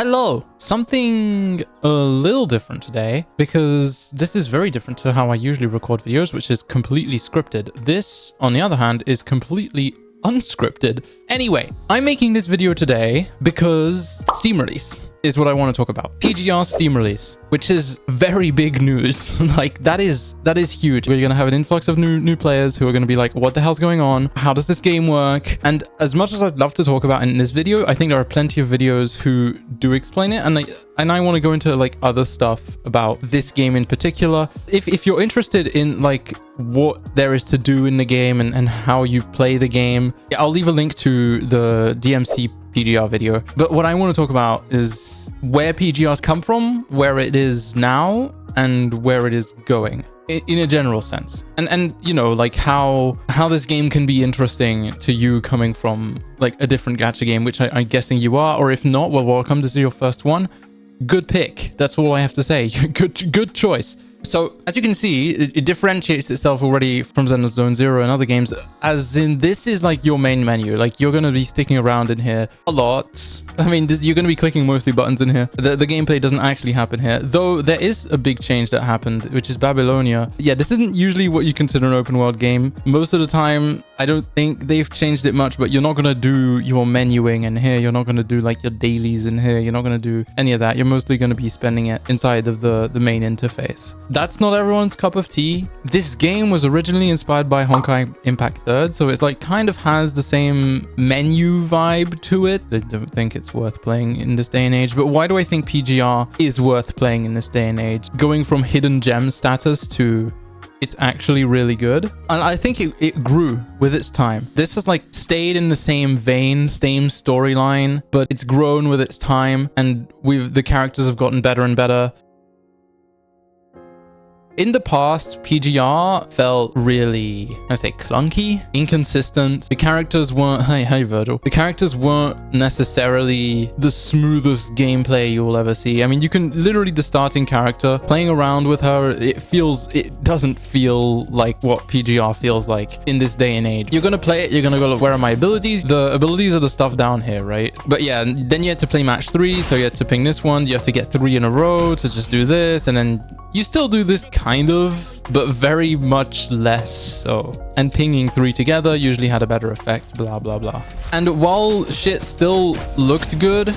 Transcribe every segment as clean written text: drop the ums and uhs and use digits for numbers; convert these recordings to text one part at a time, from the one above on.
Hello! Something a little different today, because this is very different to how I usually record videos, which is completely scripted. This, on the other hand, is completely unscripted. Anyway, I'm making this video today because Steam release is what I want to talk about. PGR Steam release, which is very big news. Like that is huge. We're gonna have an influx of new players who are gonna be like, what the hell's going on? How does this game work? And as much as I'd love to talk about it in this video, I think there are plenty of videos who do explain it, and I want to go into like other stuff about this game in particular. If you're interested in like what there is to do in the game and how you play the game, I'll leave a link to the DMC PGR video. But what I want to talk about is where PGRs come from, where it is now, and where it is going in a general sense. And you know, like how this game can be interesting to you coming from like a different gacha game, which I'm guessing you are, or if not, well, welcome. This is your first one. Good pick. That's all I have to say. Good choice. So as you can see, it differentiates itself already from Zenless Zone Zero and other games, as in this is like your main menu. Like you're going to be sticking around in here a lot. I mean, you're going to be clicking mostly buttons in here. The gameplay doesn't actually happen here, though there is a big change that happened, which is Babylonia. Yeah, this isn't usually what you consider an open world game. Most of the time, I don't think they've changed it much, but you're not going to do your menuing in here. You're not going to do like your dailies in here. You're not going to do any of that. You're mostly going to be spending it inside of the main interface. That's not everyone's cup of tea. This game was originally inspired by Honkai Impact 3rd, so it's like kind of has the same menu vibe to it. I don't think it's worth playing in this day and age, but why do I think PGR is worth playing in this day and age? Going from hidden gem status to it's actually really good. And I think it grew with its time. This has like stayed in the same vein, same storyline, but it's grown with its time, and the characters have gotten better and better. In the past, PGR felt really, I say, clunky, inconsistent. The characters weren't, hey Virgil. The characters weren't necessarily the smoothest gameplay you'll ever see. I mean, you can literally, the starting character, playing around with her, it doesn't feel like what PGR feels like in this day and age. You're gonna play it, you're gonna go, look, where are my abilities? The abilities are the stuff down here, right? But yeah, then you have to play match 3, so you have to ping this one, you have to get 3 in a row to just do this, and then you still do this kind of, but very much less so. And pinging 3 together usually had a better effect, blah, blah, blah. And while shit still looked good,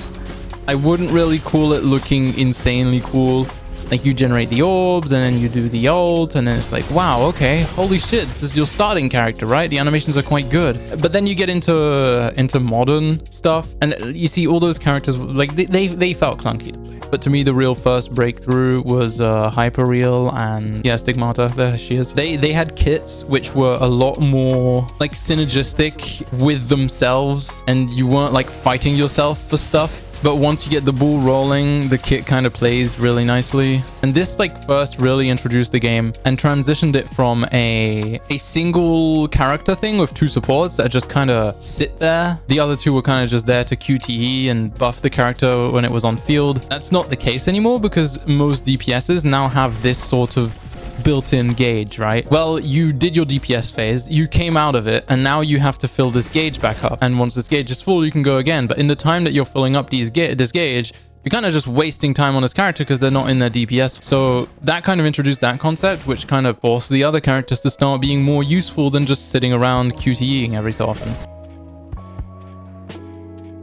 I wouldn't really call it looking insanely cool. Like you generate the orbs and then you do the ult, and then it's like, wow, okay, holy shit, this is your starting character, right? The animations are quite good. But then you get into modern stuff, and you see all those characters, like they felt clunky to play. But to me, the real first breakthrough was Hyperreal and yeah, Stigmata. There she is. They had kits which were a lot more like synergistic with themselves, and you weren't like fighting yourself for stuff. But once you get the ball rolling, the kit kind of plays really nicely. And this like first really introduced the game and transitioned it from a single character thing with 2 supports that just kind of sit there. The other 2 were kind of just there to QTE and buff the character when it was on field. That's not the case anymore, because most DPSs now have this sort of built-in gauge, right? Well, you did your DPS phase, you came out of it, and now you have to fill this gauge back up. And once this gauge is full, you can go again. But in the time that you're filling up this gauge, you're kind of just wasting time on this character because they're not in their DPS. So that kind of introduced that concept, which kind of forced the other characters to start being more useful than just sitting around QTEing every so often.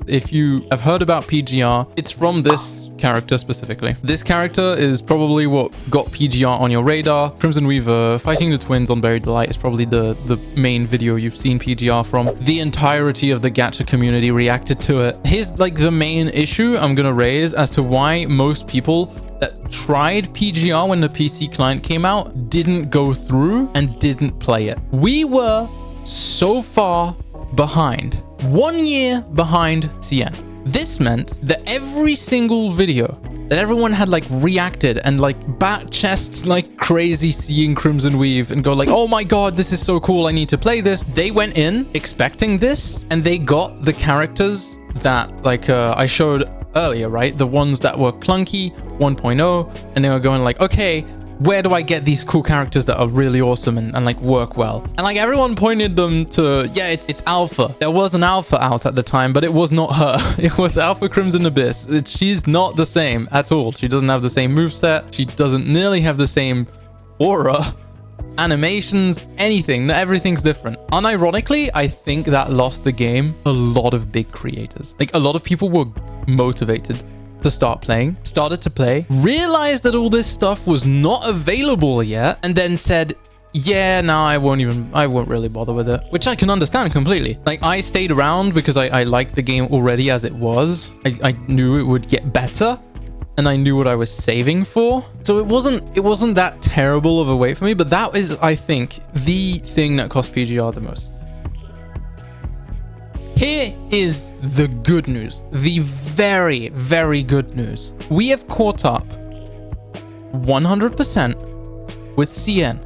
If you have heard about PGR, it's from this character specifically. This character is probably what got PGR on your radar. Crimson Weaver fighting the twins on Buried Light is probably the main video you've seen PGR from. The entirety of the gacha community reacted to it. Here's like the main issue I'm gonna raise as to why most people that tried PGR when the PC client came out didn't go through and didn't play it. We were so far behind. 1 year behind CN. This meant that every single video that everyone had like reacted and like bat chests like crazy seeing Crimson Weave and go like, oh my god, this is so cool, I need to play this. They went in expecting this, and they got the characters that like I showed earlier, right? The ones that were clunky 1.0, and they were going like, okay, Where do I get these cool characters that are really awesome and like work well? And like everyone pointed them to, yeah, it's Alpha. There was an Alpha out at the time, but it was not her. It was Alpha Crimson Abyss. She's not the same at all. She doesn't have the same moveset. She doesn't nearly have the same aura, animations, anything. Everything's different. Unironically, I think that lost the game a lot of big creators. Like a lot of people were motivated to start playing, started to play, realized that all this stuff was not available yet, and then said, yeah, no, I won't really bother with it, which I can understand completely. Like I stayed around because I liked the game already as it was. I knew it would get better, and I knew what I was saving for. So it wasn't that terrible of a wait for me, but that is, I think, the thing that cost PGR the most. Here is the good news, the very, very good news. We have caught up 100% with CN.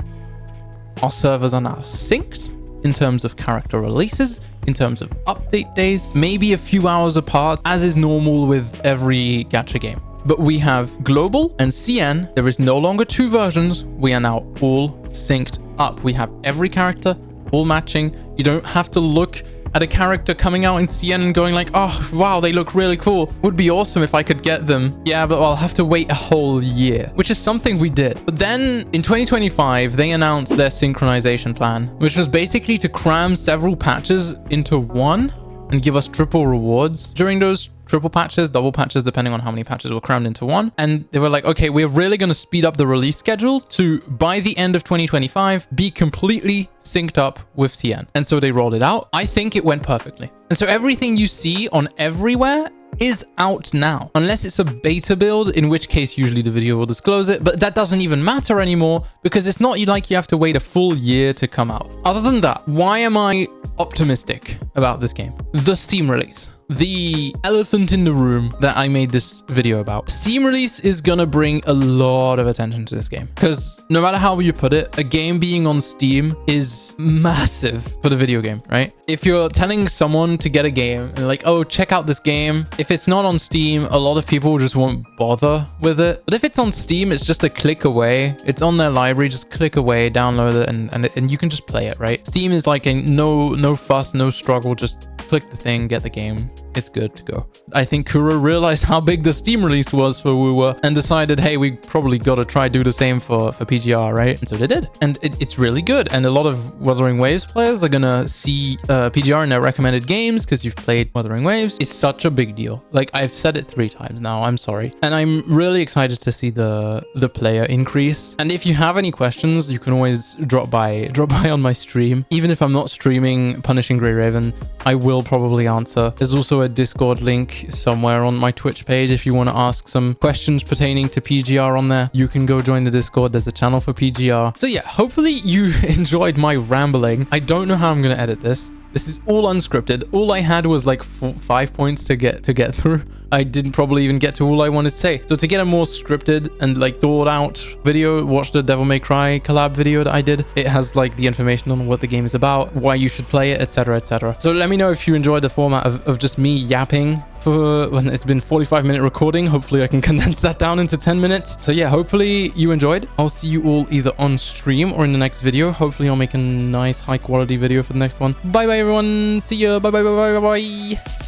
Our servers are now synced in terms of character releases, in terms of update days, maybe a few hours apart, as is normal with every gacha game. But we have global and CN. There is no longer two versions. We are now all synced up. We have every character all matching. You don't have to look at a character coming out in CN and going like, oh, wow, they look really cool. Would be awesome if I could get them. Yeah, but I'll have to wait a whole year, which is something we did. But then in 2025, they announced their synchronization plan, which was basically to cram several patches into one and give us triple rewards during those triple patches, double patches, depending on how many patches were crammed into one. And they were like, okay, we're really going to speed up the release schedule to, by the end of 2025, be completely synced up with CN. And so they rolled it out. I think it went perfectly. And so everything you see on everywhere is out now, unless it's a beta build, in which case usually the video will disclose it, but that doesn't even matter anymore because it's not like you have to wait a full year to come out. Other than that, why am I optimistic about this game? The Steam release. The elephant in the room that I made this video about. Steam release is gonna bring a lot of attention to this game because no matter how you put it, a game being on Steam is massive for the video game, right? If you're telling someone to get a game and like, oh, check out this game, if it's not on Steam, a lot of people just won't bother with it. But if it's on Steam, it's just a click away. It's on their library, just click away, download it, and you can just play it, right? Steam is like a no fuss, no struggle, just click the thing, get the game. It's good to go. I think Kuro realized how big the Steam release was for Wuwa and decided, hey, we probably got to try do the same for PGR, right? And so they did. And it's really good. And a lot of Wuthering Waves players are going to see PGR in their recommended games because you've played Wuthering Waves. It's such a big deal. Like, I've said it 3 times now. I'm sorry. And I'm really excited to see the player increase. And if you have any questions, you can always drop by on my stream. Even if I'm not streaming Punishing Grey Raven, I will probably answer. There's also a Discord link somewhere on my Twitch page if you want to ask some questions pertaining to PGR on there. You can go join the Discord. There's a channel for PGR. So yeah, hopefully you enjoyed my rambling. I don't know how I'm going to edit this. This is all unscripted. All I had was like 5 points to get through. I didn't probably even get to all I wanted to say. So to get a more scripted and like thought out video, watch the Devil May Cry collab video that I did. It has like the information on what the game is about, why you should play it, etc, etc. So let me know if you enjoyed the format of just me yapping for when it's been 45-minute recording. Hopefully I can condense that down into 10 minutes. So yeah, hopefully you enjoyed. I'll see you all either on stream or in the next video. Hopefully I'll make a nice high quality video for the next one. Bye bye everyone. See ya. Bye bye bye bye bye bye.